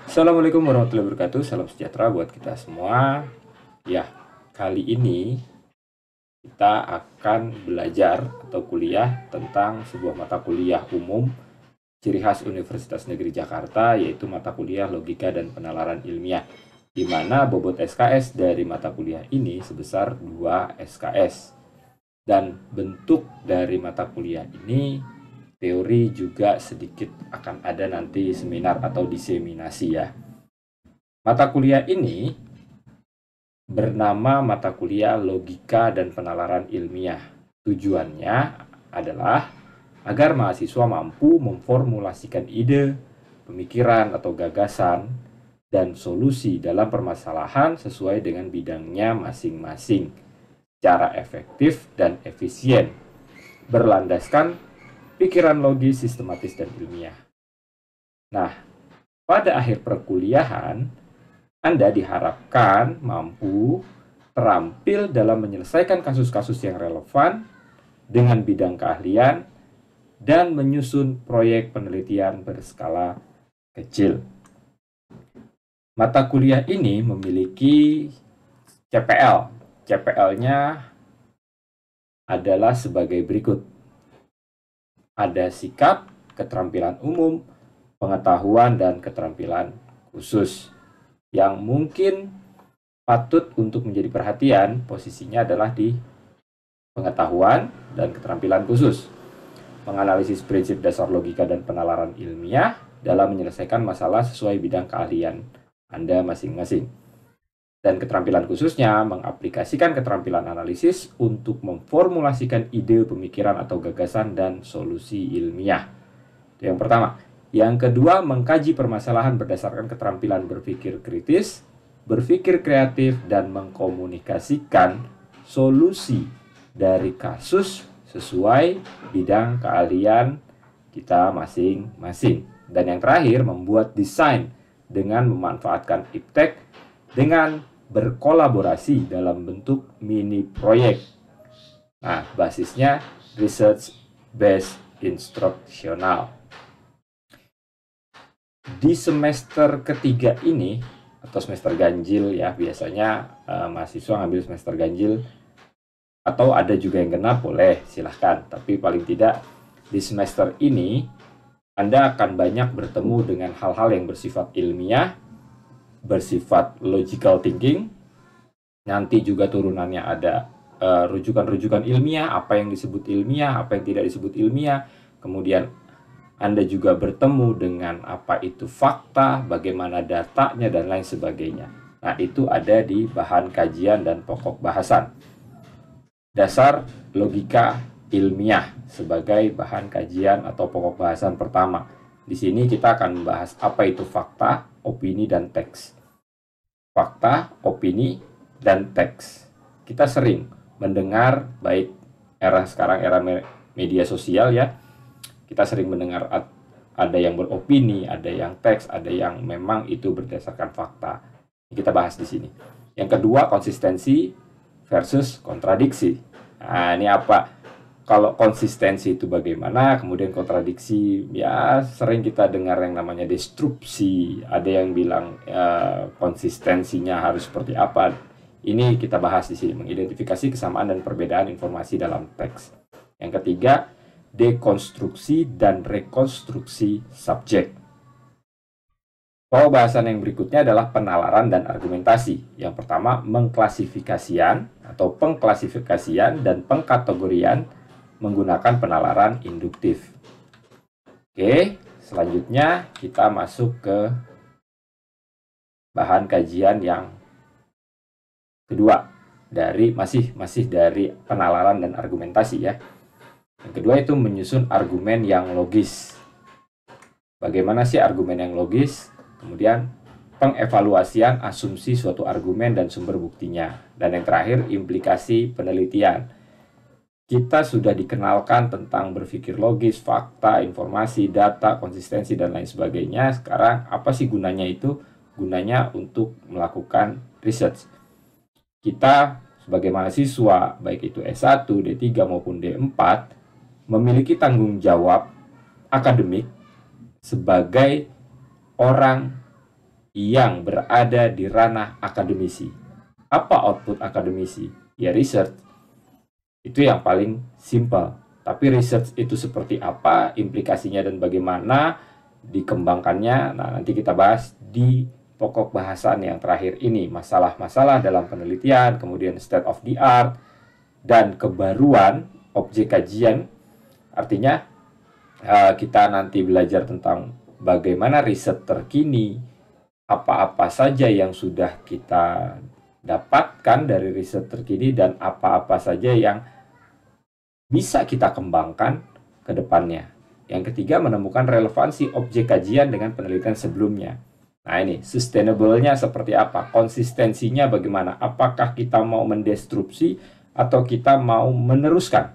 Assalamualaikum warahmatullahi wabarakatuh. Salam sejahtera buat kita semua. Ya, kali ini kita akan belajar atau kuliah tentang sebuah mata kuliah umum ciri khas Universitas Negeri Jakarta, yaitu mata kuliah Logika dan Penalaran Ilmiah, di mana bobot SKS dari mata kuliah ini sebesar 2 SKS. Dan bentuk dari mata kuliah ini, teori juga sedikit akan ada nanti seminar atau diseminasi ya. Mata kuliah ini bernama mata kuliah Logika dan Penalaran Ilmiah. Tujuannya adalah agar mahasiswa mampu memformulasikan ide, pemikiran atau gagasan, dan solusi dalam permasalahan sesuai dengan bidangnya masing-masing secara efektif dan efisien, berlandaskan pikiran logis, sistematis, dan ilmiah. Nah, pada akhir perkuliahan, Anda diharapkan mampu terampil dalam menyelesaikan kasus-kasus yang relevan dengan bidang keahlian dan menyusun proyek penelitian berskala kecil. Mata kuliah ini memiliki CPL. CPL-nya adalah sebagai berikut. Ada sikap, keterampilan umum, pengetahuan, dan keterampilan khusus. Yang mungkin patut untuk menjadi perhatian, posisinya adalah di pengetahuan dan keterampilan khusus. Menganalisis prinsip dasar logika dan penalaran ilmiah dalam menyelesaikan masalah sesuai bidang keahlian Anda masing-masing. Dan keterampilan khususnya mengaplikasikan keterampilan analisis untuk memformulasikan ide, pemikiran, atau gagasan dan solusi ilmiah. Itu yang pertama. Yang kedua, mengkaji permasalahan berdasarkan keterampilan berpikir kritis, berpikir kreatif, dan mengkomunikasikan solusi dari kasus sesuai bidang keahlian kita masing-masing. Dan yang terakhir, membuat desain dengan memanfaatkan iptek dengan berkolaborasi dalam bentuk mini proyek. Nah, basisnya research based instructional. Di semester ketiga ini, atau semester ganjil ya, biasanya mahasiswa ngambil semester ganjil, atau ada juga yang genap, boleh, silahkan. Tapi paling tidak di semester ini Anda akan banyak bertemu dengan hal-hal yang bersifat ilmiah, bersifat logical thinking. Nanti juga turunannya ada rujukan-rujukan ilmiah, apa yang disebut ilmiah, apa yang tidak disebut ilmiah. Kemudian Anda juga bertemu dengan apa itu fakta, bagaimana datanya, dan lain sebagainya. Nah, itu ada di bahan kajian dan pokok bahasan. Dasar logika ilmiah sebagai bahan kajian atau pokok bahasan pertama. Di sini kita akan membahas apa itu fakta, opini, dan teks. Fakta, opini, dan teks. Kita sering mendengar, baik sekarang era media sosial ya, kita sering mendengar ada yang beropini, ada yang teks, ada yang memang itu berdasarkan fakta. Kita bahas di sini. Yang kedua, konsistensi versus kontradiksi. Nah, ini apa? Kalau konsistensi itu bagaimana, kemudian kontradiksi, ya sering kita dengar yang namanya destruksi. Ada yang bilang konsistensinya harus seperti apa. Ini kita bahas di sini, mengidentifikasi kesamaan dan perbedaan informasi dalam teks. Yang ketiga, dekonstruksi dan rekonstruksi subjek. Bahasan yang berikutnya adalah penalaran dan argumentasi. Yang pertama, mengklasifikasian atau pengklasifikasian dan pengkategorian menggunakan penalaran induktif. Oke, selanjutnya kita masuk ke bahan kajian yang kedua, dari masih dari penalaran dan argumentasi ya. Yang kedua itu menyusun argumen yang logis. Bagaimana sih argumen yang logis? Kemudian pengevaluasian asumsi suatu argumen dan sumber buktinya. Dan yang terakhir, implikasi penelitian. Kita sudah dikenalkan tentang berpikir logis, fakta, informasi, data, konsistensi, dan lain sebagainya. Sekarang apa sih gunanya itu? Gunanya untuk melakukan research. Kita sebagai mahasiswa, baik itu S1, D3 maupun D4, memiliki tanggung jawab akademik sebagai orang yang berada di ranah akademisi. Apa output akademisi? Ya research. Itu yang paling simpel. Tapi research itu seperti apa, implikasinya dan bagaimana dikembangkannya, nah nanti kita bahas di pokok bahasan yang terakhir ini. Masalah-masalah dalam penelitian, kemudian state of the art, dan kebaruan objek kajian. Artinya kita nanti belajar tentang bagaimana riset terkini, apa-apa saja yang sudah kita dapatkan dari riset terkini, dan apa-apa saja yang bisa kita kembangkan ke depannya. Yang ketiga, menemukan relevansi objek kajian dengan penelitian sebelumnya. Nah ini, sustainable-nya seperti apa? Konsistensinya bagaimana? Apakah kita mau mendestruksi atau kita mau meneruskan?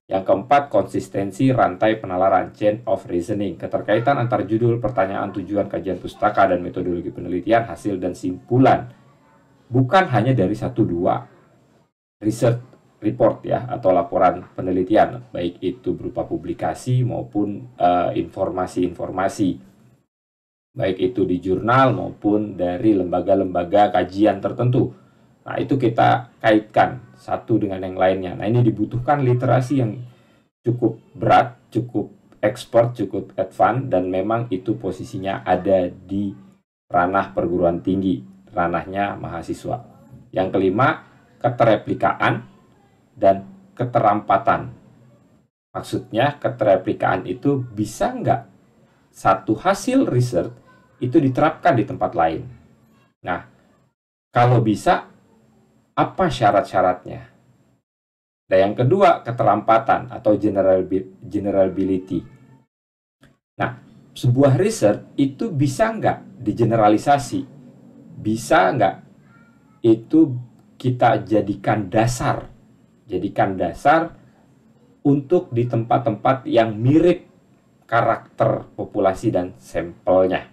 Yang keempat, konsistensi rantai penalaran, chain of reasoning. Keterkaitan antar judul, pertanyaan, tujuan, kajian pustaka, dan metodologi penelitian, hasil, dan simpulan. Bukan hanya dari 1-2 research report ya, atau laporan penelitian, baik itu berupa publikasi maupun informasi-informasi, baik itu di jurnal maupun dari lembaga-lembaga kajian tertentu. Nah itu kita kaitkan satu dengan yang lainnya. Nah ini dibutuhkan literasi yang cukup berat, cukup expert, cukup advance, dan memang itu posisinya ada di ranah perguruan tinggi, ranahnya mahasiswa. Yang kelima, keterreplikaan dan keterampatan. Maksudnya keterreplikaan itu bisa nggak satu hasil riset itu diterapkan di tempat lain. Nah, kalau bisa, apa syarat-syaratnya? Dan yang kedua, keterampatan atau generability. Nah, sebuah riset itu bisa nggak digeneralisasi? Bisa nggak itu kita jadikan dasar untuk di tempat-tempat yang mirip karakter populasi dan sampelnya.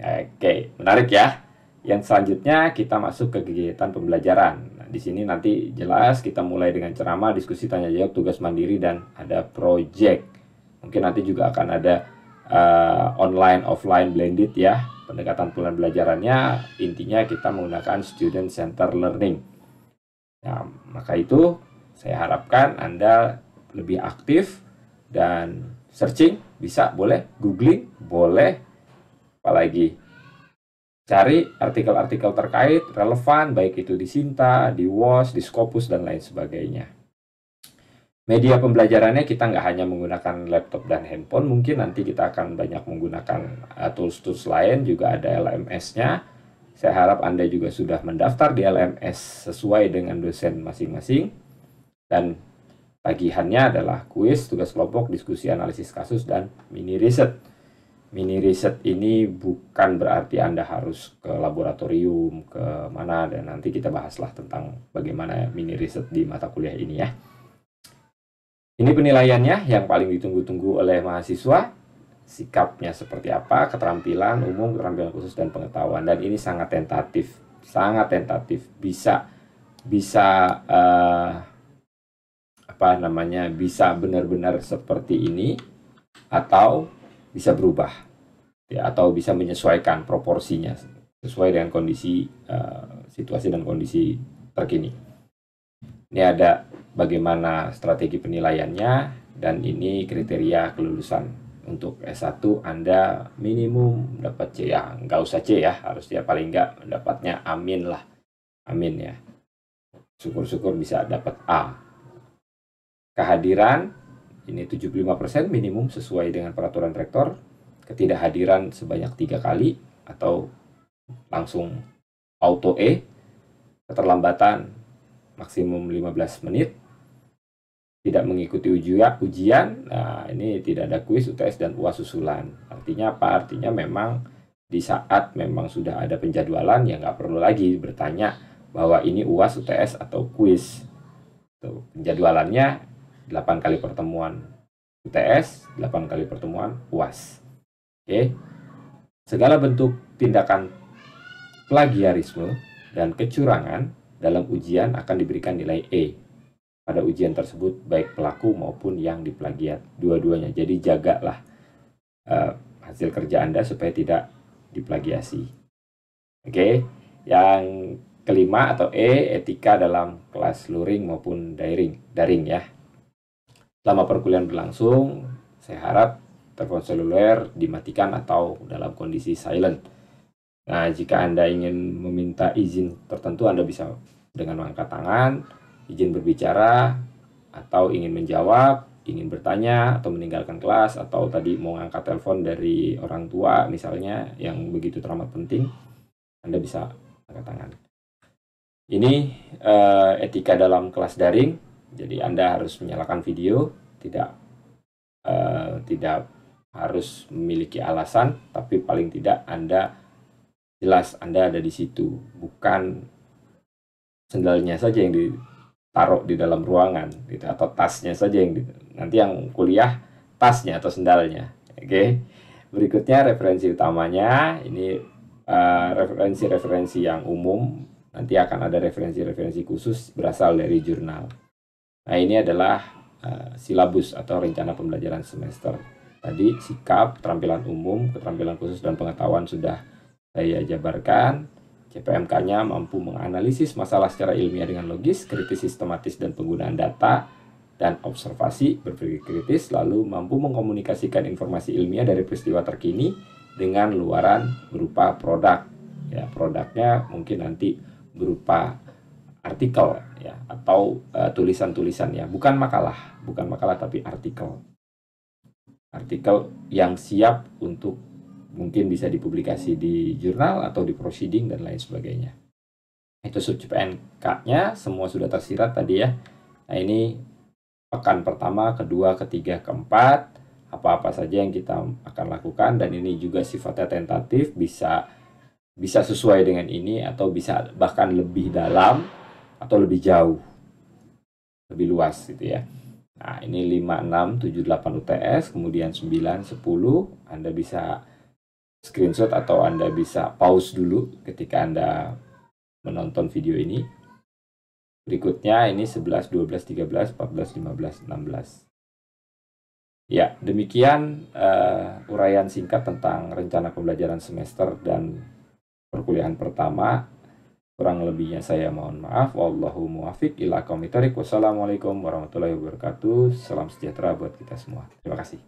Oke, menarik ya. Yang selanjutnya kita masuk ke kegiatan pembelajaran. Nah, di sini nanti jelas kita mulai dengan ceramah, diskusi, tanya jawab, tugas mandiri, dan ada project. Mungkin nanti juga akan ada online, offline, blended ya. Pendekatan pembelajarannya intinya kita menggunakan student center learning. Nah, maka itu saya harapkan Anda lebih aktif dan searching, bisa, boleh, googling, boleh, apalagi cari artikel-artikel terkait, relevan, baik itu di Sinta, di WOS, di Scopus, dan lain sebagainya. Media pembelajarannya kita nggak hanya menggunakan laptop dan handphone, mungkin nanti kita akan banyak menggunakan tools-tools lain, juga ada LMS-nya. Saya harap Anda juga sudah mendaftar di LMS sesuai dengan dosen masing-masing. Dan tagihannya adalah kuis, tugas kelompok, diskusi, analisis kasus, dan mini riset. Mini riset ini bukan berarti Anda harus ke laboratorium, ke mana, dan nanti kita bahaslah tentang bagaimana mini riset di mata kuliah ini ya. Ini penilaiannya yang paling ditunggu-tunggu oleh mahasiswa. Sikapnya seperti apa, keterampilan umum, keterampilan khusus, dan pengetahuan. Dan ini sangat tentatif, bisa bisa benar-benar seperti ini, atau bisa berubah ya, atau bisa menyesuaikan proporsinya sesuai dengan kondisi situasi dan kondisi terkini. Ini ada bagaimana strategi penilaiannya, dan ini kriteria kelulusan. Untuk S1 Anda minimum dapat C ya, nggak usah C ya, harusnya paling nggak dapatnya amin lah, amin ya. Syukur-syukur bisa dapat A. Kehadiran ini 75% minimum sesuai dengan peraturan rektor. Ketidakhadiran sebanyak 3 kali atau langsung auto E. Keterlambatan maksimum 15 menit. Tidak mengikuti ujian, nah ini tidak ada kuis, UTS, dan UAS susulan. Artinya apa? Artinya memang di saat memang sudah ada penjadwalan, ya nggak perlu lagi bertanya bahwa ini UAS, UTS, atau kuis. Tuh, penjadwalannya 8 kali pertemuan UTS, 8 kali pertemuan UAS. Oke. Segala bentuk tindakan plagiarisme dan kecurangan dalam ujian akan diberikan nilai E pada ujian tersebut, baik pelaku maupun yang diplagiat, dua-duanya. Jadi jagalah hasil kerja Anda supaya tidak diplagiasi. Oke, yang kelima atau E, etika dalam kelas luring maupun daring ya. Selama perkuliahan berlangsung, saya harap telepon seluler dimatikan atau dalam kondisi silent. Nah, jika Anda ingin meminta izin tertentu, Anda bisa dengan mengangkat tangan, izin berbicara, atau ingin menjawab, ingin bertanya, atau meninggalkan kelas, atau tadi mau angkat telepon dari orang tua misalnya yang begitu teramat penting, Anda bisa angkat tangan. Ini etika dalam kelas daring, jadi Anda harus menyalakan video, tidak harus memiliki alasan, tapi paling tidak Anda jelas Anda ada di situ, bukan sendalnya saja yang ditaruh di dalam ruangan gitu, atau tasnya saja yang nanti yang kuliah tasnya atau sendalnya. Oke. Berikutnya referensi utamanya, ini referensi-referensi yang umum, nanti akan ada referensi-referensi khusus berasal dari jurnal. Nah, ini adalah silabus atau rencana pembelajaran semester. Tadi sikap, keterampilan umum, keterampilan khusus, dan pengetahuan sudah saya jabarkan. CPMK-nya mampu menganalisis masalah secara ilmiah dengan logis, kritis, sistematis, dan penggunaan data dan observasi, berpikir kritis, lalu mampu mengkomunikasikan informasi ilmiah dari peristiwa terkini dengan luaran berupa produk. Ya, produknya mungkin nanti berupa artikel ya, atau tulisan-tulisan ya, bukan makalah tapi artikel yang siap untuk mungkin bisa dipublikasi di jurnal atau di proceeding dan lain sebagainya. Itu sub CPNK-nya semua sudah tersirat tadi ya. Nah, ini pekan pertama, kedua, ketiga, keempat, apa-apa saja yang kita akan lakukan, dan ini juga sifatnya tentatif, bisa sesuai dengan ini atau bisa bahkan lebih dalam atau lebih jauh, lebih luas gitu ya. Nah, ini 5, 6, 7, 8 UTS, kemudian 9, 10, Anda bisa screenshot atau Anda bisa pause dulu ketika Anda menonton video ini. Berikutnya ini 11, 12, 13, 14, 15, 16. Ya, demikian uraian singkat tentang rencana pembelajaran semester dan perkuliahan pertama. Kurang lebihnya saya mohon maaf. Wallahu muwaffiq ila aqwamit thoriq. Wassalamualaikum warahmatullahi wabarakatuh. Salam sejahtera buat kita semua. Terima kasih.